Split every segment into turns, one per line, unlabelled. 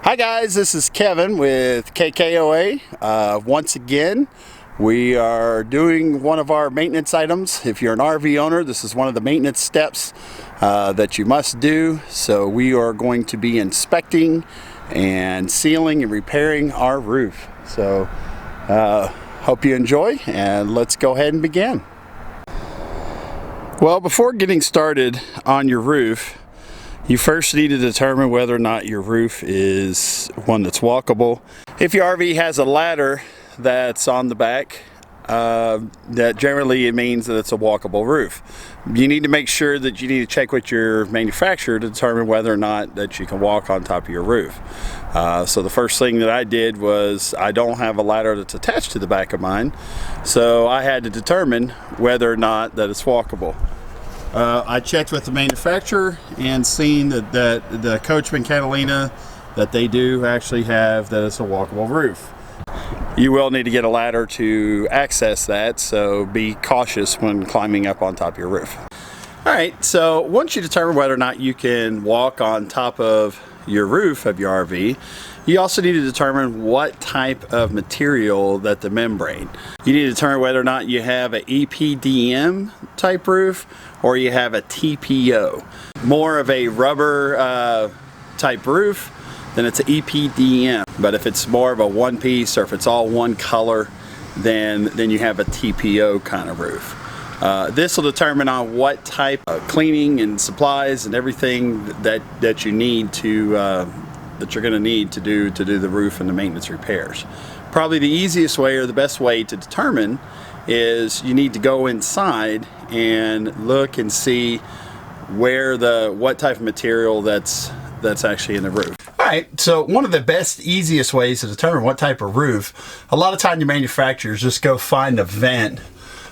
Hi guys, this is Kevin with KKOA. Once again, we are doing one of our maintenance items. If you're an RV owner, this is one of the maintenance steps that you must do. So we are going to be inspecting and sealing and repairing our roof. So hope you enjoy, and let's go ahead and begin. Well, before getting started on your roof, you first need to determine whether or not your roof is one that's walkable. If your RV has a ladder that's on the back, that generally it means that it's a walkable roof. You need to make sure that you need to check with your manufacturer to determine whether or not that you can walk on top of your roof. So the first thing that I did was, I don't have a ladder that's attached to the back of mine, so I had to determine whether or not that it's walkable. I checked with the manufacturer and seen that the Coachmen Catalina that they do actually have that it's a walkable roof. You will need to get a ladder to access that, so be cautious when climbing up on top of your roof. Alright, so once you determine whether or not you can walk on top of your roof of your RV, you also need to determine what type of material that the membrane. You need to determine whether or not you have an EPDM type roof or you have a TPO. More of a rubber type roof, then it's an EPDM. But if it's more of a one piece or if it's all one color, then you have a TPO kind of roof. This will determine on what type of cleaning and supplies and everything that you need to that you're going to need to do the roof and the maintenance repairs. Probably the easiest way or the best way to determine is you need to go inside and look and see what type of material that's actually in the roof. Alright, so one of the best, easiest ways to determine what type of roof, a lot of time your manufacturers just go find a vent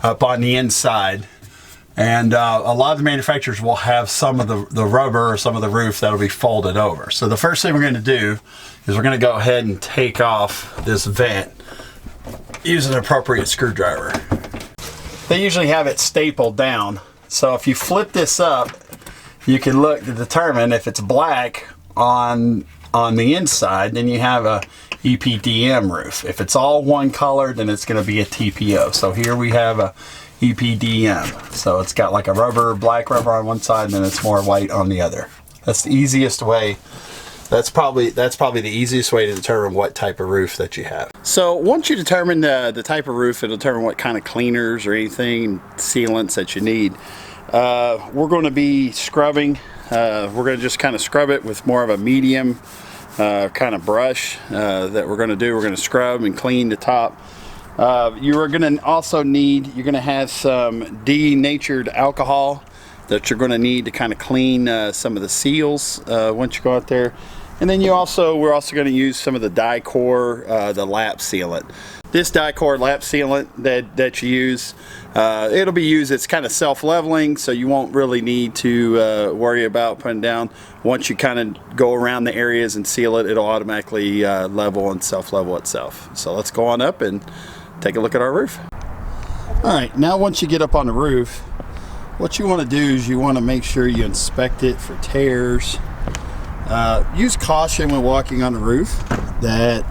up on the inside, and a lot of the manufacturers will have some of the rubber or some of the roof that'll be folded over. So the first thing we're going to do is we're going to go ahead and take off this vent using an appropriate screwdriver. They usually have it stapled down, so if you flip this up, you can look to determine if it's black on the inside, then you have a EPDM roof. If it's all one color, then it's going to be a TPO. So here we have a EPDM. So it's got like a black rubber on one side, and then it's more white on the other. That's the easiest way. That's probably the easiest way to determine what type of roof that you have. So once you determine the type of roof, it'll determine what kind of cleaners or anything, sealants that you need. We're going to be scrubbing. We're going to just kind of scrub it with more of a medium kind of brush that we're going to do. We're going to scrub and clean the top. You're going to have some denatured alcohol that you're going to need to kind of clean some of the seals once you go out there. And then we're also going to use some of the Dicor, the lap sealant. This Dicor lap sealant that you use, it'll be used, it's kind of self-leveling, so you won't really need to worry about putting down. Once you kind of go around the areas and seal it, it'll automatically level and self-level itself. So let's go on up and take a look at our roof. Alright, now once you get up on the roof, what you want to do is you want to make sure you inspect it for tears. Use caution when walking on the roof, that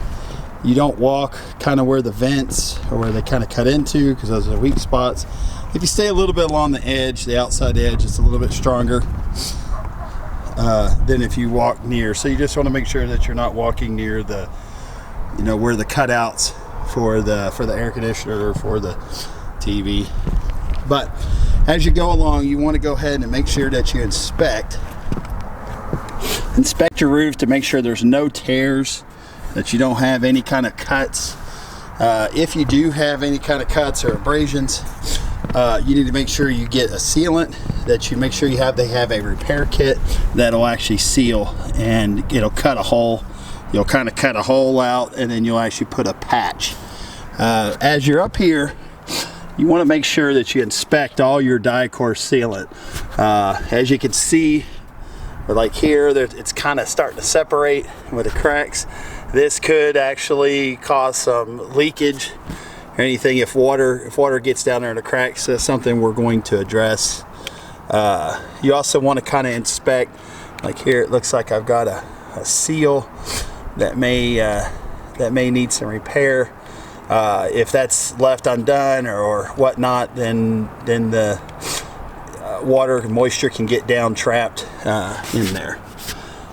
you don't walk kind of where the vents or where they kind of cut into, because those are weak spots. If you stay a little bit along the edge, the outside edge, it's a little bit stronger than if you walk near. So you just want to make sure that you're not walking near the, where the cutouts for the air conditioner or for the TV. But as you go along, you want to go ahead and make sure that you inspect your roof to make sure there's no tears, that you don't have any kind of cuts. If you do have any kind of cuts or abrasions, you need to make sure you get a sealant, that you make sure they have a repair kit that'll actually seal, and it'll cut a hole. You'll kind of cut a hole out, and then you'll actually put a patch. As you're up here, you want to make sure that you inspect all your Dicor sealant. As you can see, like here, it's kind of starting to separate with the cracks. This could actually cause some leakage or anything if water gets down there in the cracks. That's something we're going to address. You also want to kind of inspect, like here it looks like I've got a seal that may need some repair. If that's left undone or whatnot, then the water and moisture can get down trapped in there.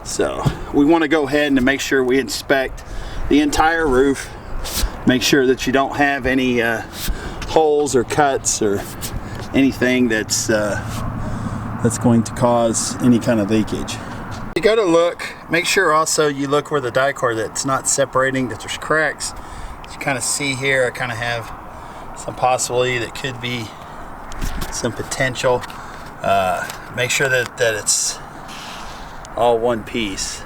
So we want to go ahead and make sure we inspect the entire roof, make sure that you don't have any holes or cuts or anything that's going to cause any kind of leakage. You go to look, make sure also you look where the die-core that's not separating, that there's cracks. As you kind of see here, I kind of have some possibility that could be some potential. Make sure that it's all one piece.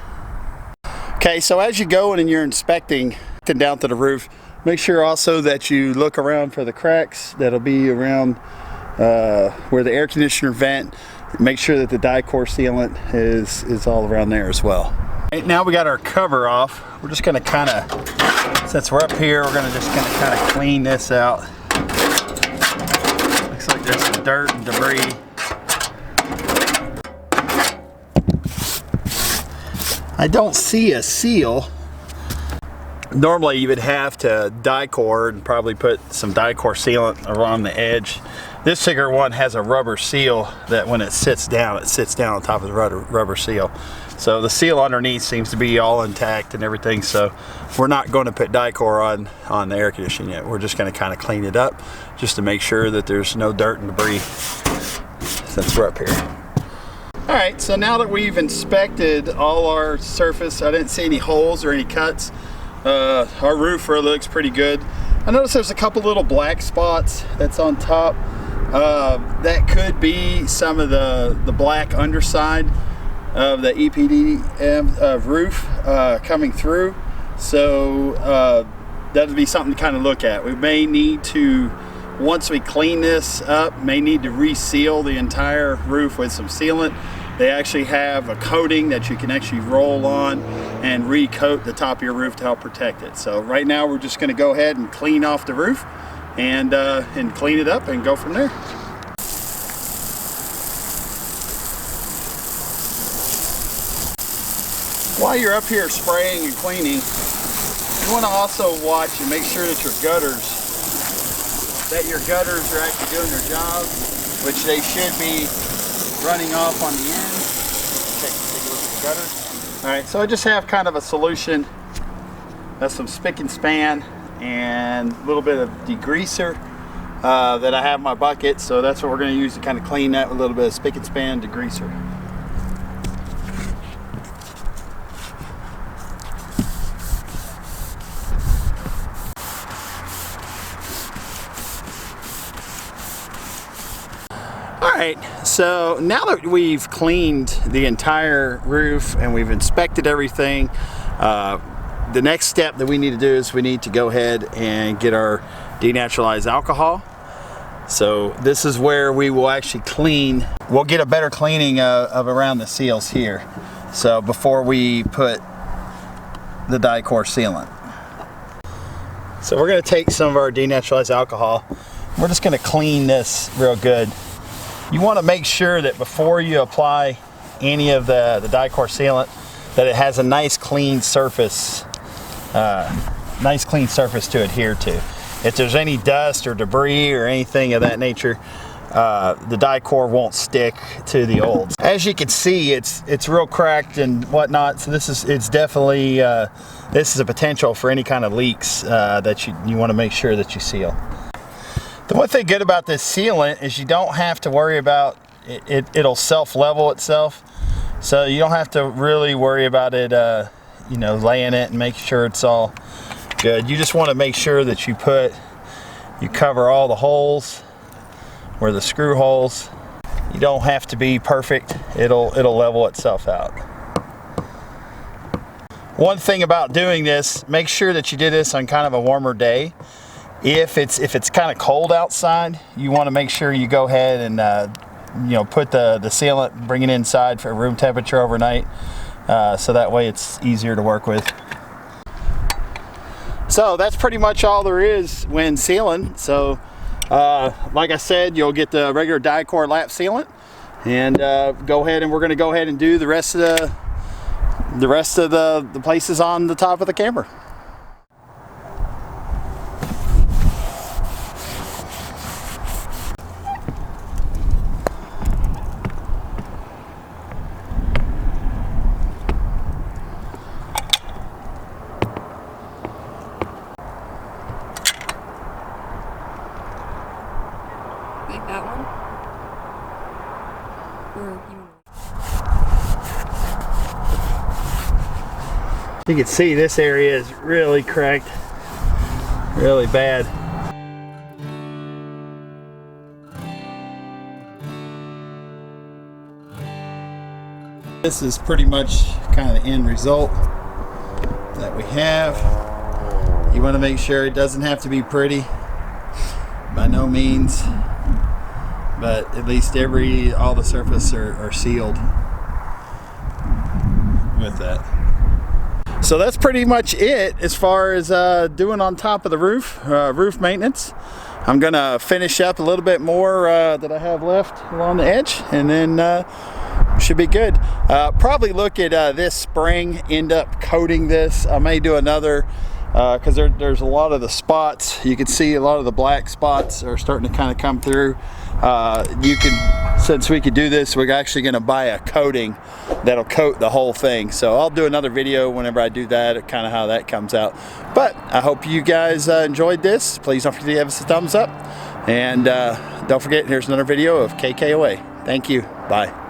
Okay, so as you go in and you're inspecting down to the roof, make sure also that you look around for the cracks that'll be around where the air conditioner vent. Make sure that the die-core sealant is all around there as well. Right, now we got our cover off. We're just gonna kind of, since we're up here, we're gonna just kind of clean this out. Looks like there's some dirt and debris. I don't see a seal. Normally you would have to die-core and probably put some die-core sealant around the edge. This particular one has a rubber seal that when it sits down on top of the rubber seal. So the seal underneath seems to be all intact and everything, so we're not going to put die-core on the air conditioning yet. We're just going to kind of clean it up just to make sure that there's no dirt and debris since we're up here. All right, so now that we've inspected all our surface, I didn't see any holes or any cuts. Our roof really looks pretty good. I noticed there's a couple little black spots that's on top. That could be some of the black underside of the EPDM roof coming through. So that'd be something to kind of look at. We may need to, once we clean this up, may need to reseal the entire roof with some sealant. They actually have a coating that you can actually roll on and recoat the top of your roof to help protect it. So right now we're just going to go ahead and clean off the roof and clean it up and go from there. While you're up here spraying and cleaning, you want to also watch and make sure that your gutters are actually doing their job, which they should be running off on the end. Take a look at the gutters. All right, so I just have kind of a solution. That's some spick and span and a little bit of degreaser that I have in my bucket. So that's what we're going to use to kind of clean that with a little bit of spick and span degreaser. Alright, so now that we've cleaned the entire roof and we've inspected everything, the next step that we need to do is we need to go ahead and get our denaturalized alcohol. So this is where we will actually clean. We'll get a better cleaning of around the seals here. So before we put the die-core sealant. So we're going to take some of our denaturalized alcohol. We're just going to clean this real good. You want to make sure that before you apply any of the die-core sealant that it has a nice clean surface to adhere to. If there's any dust or debris or anything of that nature, the die-core won't stick to the olds. As you can see, it's real cracked and whatnot, so it's definitely this is a potential for any kind of leaks that you want to make sure that you seal. The one thing good about this sealant is you don't have to worry about it'll self-level itself, so you don't have to really worry about it laying it and make sure it's all good. You just want to make sure that you cover all the holes where the screw holes. You don't have to be perfect. It'll level itself out. One thing about doing this, make sure that you do this on kind of a warmer day. If it's kind of cold outside, you want to make sure you go ahead and put the sealant, bring it inside for room temperature overnight, so that way it's easier to work with. So that's pretty much all there is when sealing. So like I said, you'll get the regular die-core lap sealant and we're going to go ahead and do the rest of the rest of the place is on the top of the camera.
Like that one? Or
you can see this area is really cracked, really bad. This is pretty much kind of the end result that we have. You want to make sure it doesn't have to be pretty, by no means, but at least all the surface are sealed with that. So that's pretty much it as far as doing on top of the roof, roof maintenance. I'm gonna finish up a little bit more that I have left along the edge, and then should be good. Probably look at this spring, end up coating this. I may do another, because there's a lot of the spots. You can see a lot of the black spots are starting to kind of come through. Since we could do this, we're actually going to buy a coating that'll coat the whole thing. So I'll do another video whenever I do that, kind of how that comes out. But I hope you guys enjoyed this. Please don't forget to give us a thumbs up. And don't forget, here's another video of KKOA. Thank you. Bye.